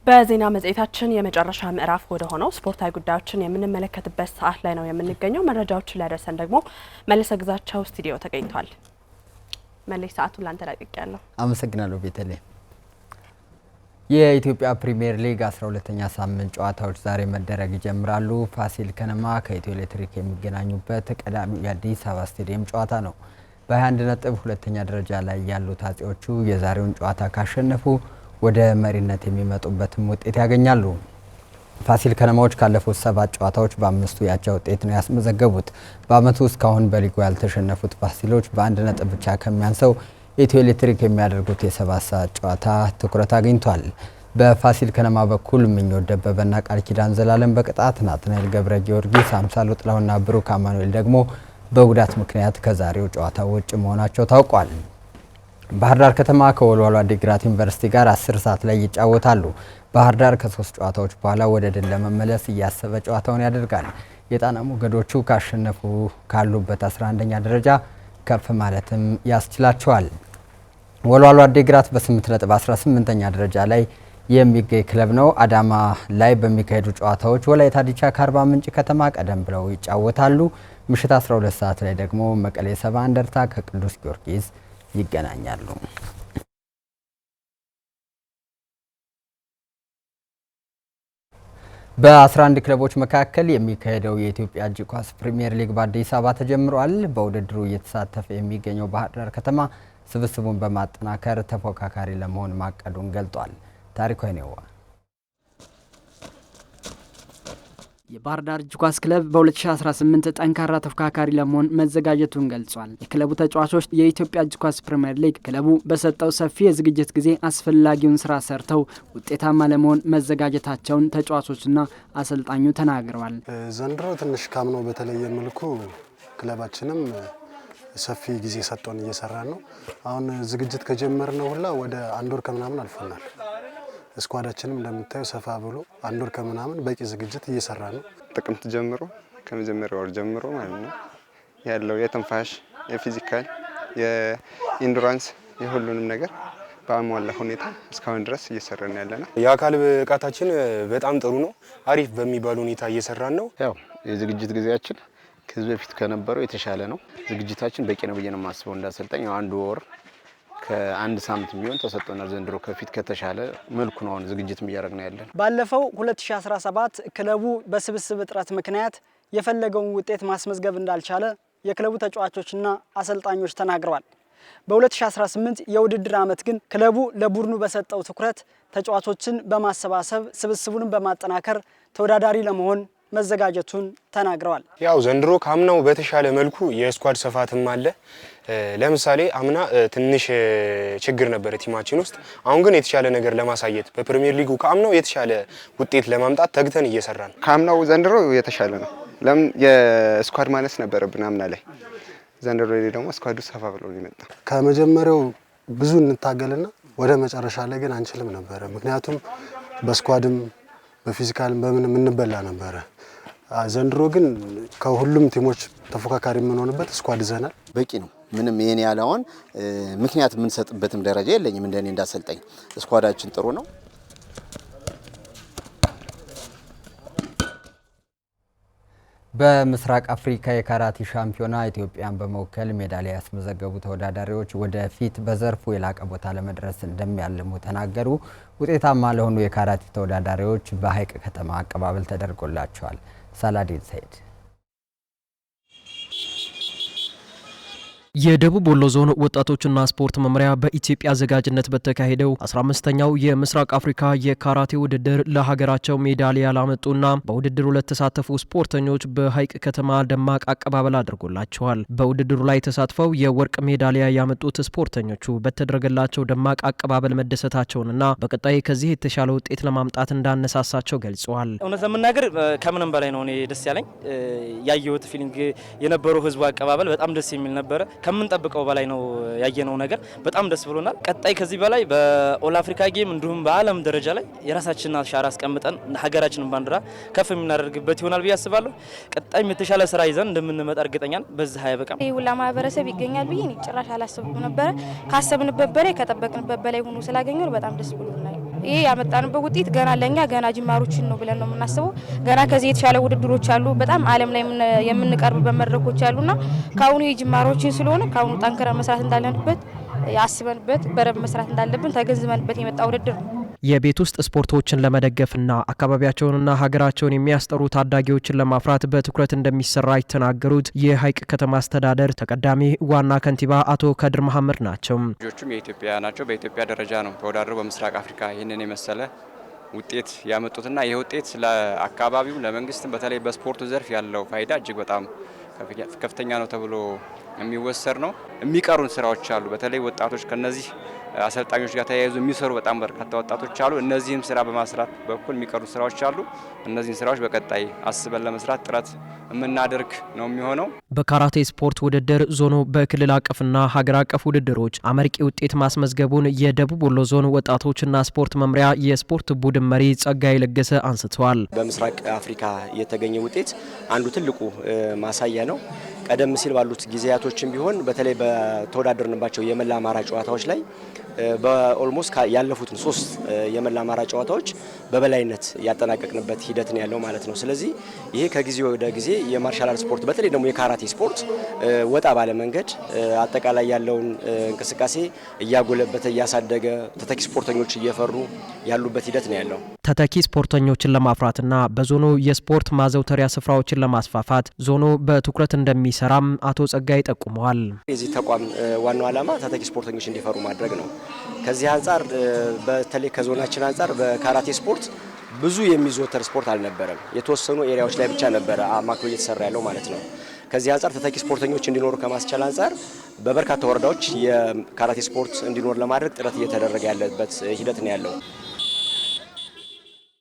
በዜና መጽሔታችን የመጨረሻ ምዕራፍ ወደ ሆነው ስፖርታዊ ጉዳዮችን የምንመለከትበት ሰዓት ላይ ነው የምንገኘው። መረጃዎችን ሊያደርሰን ደግሞ መለሰ ግዛቸው ስቱዲዮ ተገኝቷል። መለሰ ሰዓቱን ላንተ ለቅቄያለሁ። አመሰግናለሁ ቤተልሔም። የኢትዮጵያ ፕሪሚየር ሊግ 12ኛ ሳምንት ጨዋታዎች ዛሬ መደረግ ይጀምራሉ። ፋሲል ከነማ ከኢትዮ ኤሌክትሪክ የሚገናኙበት ቀዳሚው የአዲስ አበባ ስቴዲየም ጨዋታ ነው። በ21 ነጥብ ሁለተኛ ደረጃ ላይ ያሉት አጼዎቹ የዛሬውን ጨዋታ ካሸነፉ ወደ መሪነት የሚመጡበትም ውጤት ያገኛሉ። ፋሲል ከነማዎች ካለፉት 7 ጨዋታዎች በ5ቱ ያቻ ውጤት ነው ያስመዘገቡት። በአመቱ እስካሁን በሊጉ ያልተሸነፉት ፋሲሎች በ1 ነጥብ ብቻ ከሚያንሰው ኢትዮ ኤሌክትሪክ የሚያደርጉት የ7 ሰዓት ጨዋታ ትኩረት አግኝቷል። በፋሲል ከነማ በኩል ምኞት ደበበና ቃል ኪዳን ዘላለም በቅጣት፣ ናትናኤል ገብረ ጊዮርጊስ፣ አምሳሉ ጥላውና ብሩክ አማኑኤል ደግሞ በጉዳት ምክንያት ከዛሬው ጨዋታ ውጭ መሆናቸው ታውቋል። ባህር ዳር ከተማ ከወልዋሎ ዓዲግራት ዩኒቨርሲቲ ጋር 10 ሰዓት ላይ ይጫወታሉ። ባህር ዳር ከ3 ጨዋታዎች በኋላ ወደ ድል ለመመለስ እያሰበ ጨዋታውን ያደርጋል። የጣና ሞገዶቹ ካሸነፉ ካሉበት 11ኛ ደረጃ ከፍ ማለትም ያስችላቸዋል። ወልዋሎ ዓዲግራት በ8 ነጥብ 18ኛ ደረጃ ላይ የሚገኝ ክለብ ነው። አዳማ ላይ በሚካሄዱ ጨዋታዎች ወላይታ ዲቻ ከአርባ ምንጭ ከተማ ቀደም ብለው ይጫወታሉ። ምሽት 12 ሰዓት ላይ ደግሞ መቀሌ ሰባ እንደርታ ከቅዱስ ጊዮርጊስ ይገናኛሉ። በ11 ክለቦች መካከል የሚካሄደው የኢትዮጵያ እጅ ኳስ ፕሪሚየር ሊግ በአዲስ አበባ ተጀምሯል። በውድድሩ እየተሳተፈ የሚገኘው ባህር ዳር ከተማ ስብስቡን በማጠናከር ተፎካካሪ ለመሆን ማቀዱን ገልጧል። ታሪኩ አይኔዋ የባህር ዳር እጅ ኳስ ክለብ በ2018 ጠንካራ ተፎካካሪ ለመሆን መዘጋጀቱን ገልጿል። የክለቡ ተጫዋቾች የኢትዮጵያ እጅ ኳስ ፕሪሚየር ሊግ ክለቡ በሰጠው ሰፊ የዝግጅት ጊዜ አስፈላጊውን ስራ ሰርተው ውጤታማ ለመሆን መዘጋጀታቸውን ተጫዋቾችና አሰልጣኙ ተናግረዋል። ዘንድሮ ትንሽ ካምነው በተለየ መልኩ ክለባችንም ሰፊ ጊዜ ሰጥቶን እየሰራ ነው። አሁን ዝግጅት ከጀመርነው ሁላ ወደ 1 ወር ከምናምን አልፎናል። ስኳዳችንም እንደምታዩ ሰፋ ብሎ 1 ወር ከምናምን በቂ ዝግጅት እየሰራ ነው። ጥቅምት ጀምሮ ከመጀመሪያው ወር ጀምሮ ማለት ነው ያለው የትንፋሽ፣ የፊዚካል፣ የኢንዱራንስ የሁሉንም ነገር በአሟላ ሁኔታ እስካሁን ድረስ እየሰራን ያለና የአካል ብቃታችን በጣም ጥሩ ነው። አሪፍ በሚባል ሁኔታ እየሰራን ነው። ያው የዝግጅት ጊዜያችን ከዚህ በፊት ከነበረው የተሻለ ነው። ዝግጅታችን በቂ ነው ብዬ ነው የማስበው። እንዳሰልጣኝ 1 ወር ከ1 ሳምንት ቢሆን ተሰጥቶናል። ዘንድሮ ከፊት ከተሻለ መልኩ ነው አሁን ዝግጅት እያደረግን ያለን። ባለፈው 2017 ክለቡ በስብስብ እጥረት ምክንያት የፈለገውን ውጤት ማስመዝገብ እንዳልቻለ የክለቡ ተጫዋቾችና አሰልጣኞች ተናግረዋል። በ2018 የውድድር ዓመት ግን ክለቡ ለቡድኑ በሰጠው ትኩረት ተጫዋቾችን በማሰባሰብ ስብስቡን በማጠናከር ተወዳዳሪ ለመሆን መዘጋጀቱን ተናግረዋል። ያው ዘንድሮ ካምናው በተሻለ መልኩ የስኳድ ሰፋትም አለ። ለምሳሌ አምና ትንሽ ችግር ነበር ቲማችን ውስጥ። አሁን ግን የተሻለ ነገር ለማሳየት በፕሪሚየር ሊጉ ካምናው የተሻለ ውጤት ለማምጣት ተግተን እየሰራን። ካምናው ዘንድሮ የተሻለ ነው። ለምን የስኳድ ማነስ ነበረብን አምና ላይ። ዘንድሮ ላይ ደግሞ ስኳዱ ሰፋ ብሎ ይመጣ። ከመጀመሪያው ብዙ እንታገልና ወደ መጨረሻ ላይ ግን አንችልም ነበረ። ምክንያቱም በስኳድም በፊዚካልም በምንም እንበላ ነበረ። ዘንድሮ ግን ከሁሉም ቲሞች ተፎካካሪ የምንሆንበት ስኳድ ይዘናል። በቂ ነው። ምንም ይሄን ያለውን ምክንያት የምንሰጥበትም ደረጃ የለኝም። እንደኔ እንዳሰልጣኝ ስኳዳችን ጥሩ ነው። በምስራቅ አፍሪካ የካራቲ ሻምፒዮና ኢትዮጵያን በመወከል ሜዳሊያ ያስመዘገቡ ተወዳዳሪዎች ወደፊት በዘርፉ የላቀ ቦታ ለመድረስ እንደሚያልሙ ተናገሩ። ውጤታማ ለሆኑ የካራቲ ተወዳዳሪዎች በሐይቅ ከተማ አቀባበል ተደርጎላቸዋል። ሳላዲን ሰይድ የደቡብ ወሎ ዞን ወጣቶችና ስፖርት መምሪያ በኢትዮጵያ አዘጋጅነት በተካሄደው 15ኛው የምስራቅ አፍሪካ የካራቴ ውድድር ለሀገራቸው ሜዳሊያ ላመጡና በውድድሩ ለተሳተፉ ስፖርተኞች በሐይቅ ከተማ ደማቅ አቀባበል አድርጎላቸዋል። በውድድሩ ላይ ተሳትፈው የወርቅ ሜዳሊያ ያመጡት ስፖርተኞቹ በተደረገላቸው ደማቅ አቀባበል መደሰታቸውንና በቀጣይ ከዚህ የተሻለ ውጤት ለማምጣት እንዳነሳሳቸው ገልጸዋል። እውነት ለመናገር ከምንም በላይ ነው እኔ ደስ ያለኝ። ያየሁት ፊሊንግ የነበረው ህዝቡ አቀባበል በጣም ደስ የሚል ነበር። ከምንጠብቀው በላይ ነው ያየነው ነገር በጣም ደስ ብሎናል። ቀጣይ ከዚህ በላይ በኦል አፍሪካ ጌም እንዲሁም በዓለም ደረጃ ላይ የራሳችንን አሻራ አስቀምጠን ሀገራችንን ባንዲራ ከፍ የምናደርግበት ይሆናል ብዬ አስባለሁ። ቀጣይም የተሻለ ስራ ይዘን እንደምንመጣ እርግጠኛ ነኝ። በዚህ አይበቃም። ሁላ ማህበረሰብ ይገኛል ብዬ ጭራሽ አላሰብኩም ነበር። ካሰብንበት በላይ ከጠበቅንበት በላይ ሆኖ ስላገኘው በጣም ደስ ብሎናል። ይሄ ያመጣንበት ውጤት ገና ለኛ ገና ጅማሮችን ነው ብለን ነው የምናስበው። ገና ከዚህ የተሻለ ውድድሮች አሉ፣ በጣም ዓለም ላይ የምንቀርብበት መድረኮች አሉና ካሁኑ የጅማሮችን ስለሆነ ካሁኑ ጠንክረን መስራት እንዳለንበት ያስበንበት በረብ መስራት እንዳለብን ተገንዝበንበት የመጣ ውድድር ነው። የቤት ውስጥ ስፖርቶችን ለመደገፍና አካባቢያቸውንና ሀገራቸውን የሚያስጠሩ ታዳጊዎችን ለማፍራት በትኩረት እንደሚሰራ የተናገሩት የሀይቅ ከተማ አስተዳደር ተቀዳሚ ዋና ከንቲባ አቶ ከድር መሐመድ ናቸው። ልጆቹም የኢትዮጵያ ናቸው። በኢትዮጵያ ደረጃ ነው ተወዳድረው በምስራቅ አፍሪካ ይህንን የመሰለ ውጤት ያመጡትና ይህ ውጤት ለአካባቢው ለመንግስትም በተለይ በስፖርቱ ዘርፍ ያለው ፋይዳ እጅግ በጣም ከፍተኛ ነው ተብሎ የሚወሰድ ነው። የሚቀሩን ስራዎች አሉ። በተለይ ወጣቶች ከነዚህ አሰልጣኞች ጋር ተያይዞ የሚሰሩ በጣም በርካታ ወጣቶች አሉ። እነዚህም ስራ በማስራት በኩል የሚቀሩ ስራዎች አሉ። እነዚህን ስራዎች በቀጣይ አስበን ለመስራት ጥረት የምናደርግ ነው የሚሆነው። በካራቴ ስፖርት ውድድር ዞኑ በክልል አቀፍና ሀገር አቀፍ ውድድሮች አመርቂ ውጤት ማስመዝገቡን የደቡብ ወሎ ዞን ወጣቶችና ስፖርት መምሪያ የስፖርት ቡድን መሪ ጸጋይ ለገሰ አንስተዋል። በምስራቅ አፍሪካ የተገኘ ውጤት አንዱ ትልቁ ማሳያ ነው። ቀደም ሲል ባሉት ጊዜያቶችም ቢሆን በተለይ በተወዳደርንባቸው የመላ አማራ ጨዋታዎች ላይ በኦልሞስት ያለፉትን 3 የመላ አማራ ጨዋታዎች በበላይነት ያጠናቀቅንበት ሂደት ነው ያለው ማለት ነው። ስለዚህ ይሄ ከጊዜ ወደ ጊዜ የማርሻል አርት ስፖርት በተለይ ደግሞ የካራቴ ስፖርት ወጣ ባለ መንገድ አጠቃላይ ያለውን እንቅስቃሴ እያጎለበተ እያሳደገ ተተኪ ስፖርተኞች እየፈሩ ያሉበት ሂደት ነው ያለው። ተተኪ ስፖርተኞችን ለማፍራትና በዞኑ የስፖርት ማዘውተሪያ ስፍራዎችን ለማስፋፋት ዞኑ በትኩረት እንደሚሰራም አቶ ጸጋይ ጠቁመዋል። የዚህ ተቋም ዋናው ዓላማ ተተኪ ስፖርተኞች እንዲፈሩ ማድረግ ነው። ከዚህ አንጻር በተለይ ከዞናችን አንጻር በካራቴ ስፖርት ብዙ የሚዘወተር ስፖርት አልነበረም። የተወሰኑ ኤሪያዎች ላይ ብቻ ነበረ አማክሎ እየተሰራ ያለው ማለት ነው። ከዚህ አንጻር ተተኪ ስፖርተኞች እንዲኖሩ ከማስቻል አንጻር በበርካታ ወረዳዎች የካራቴ ስፖርት እንዲኖር ለማድረግ ጥረት እየተደረገ ያለበት ሂደት ነው ያለው።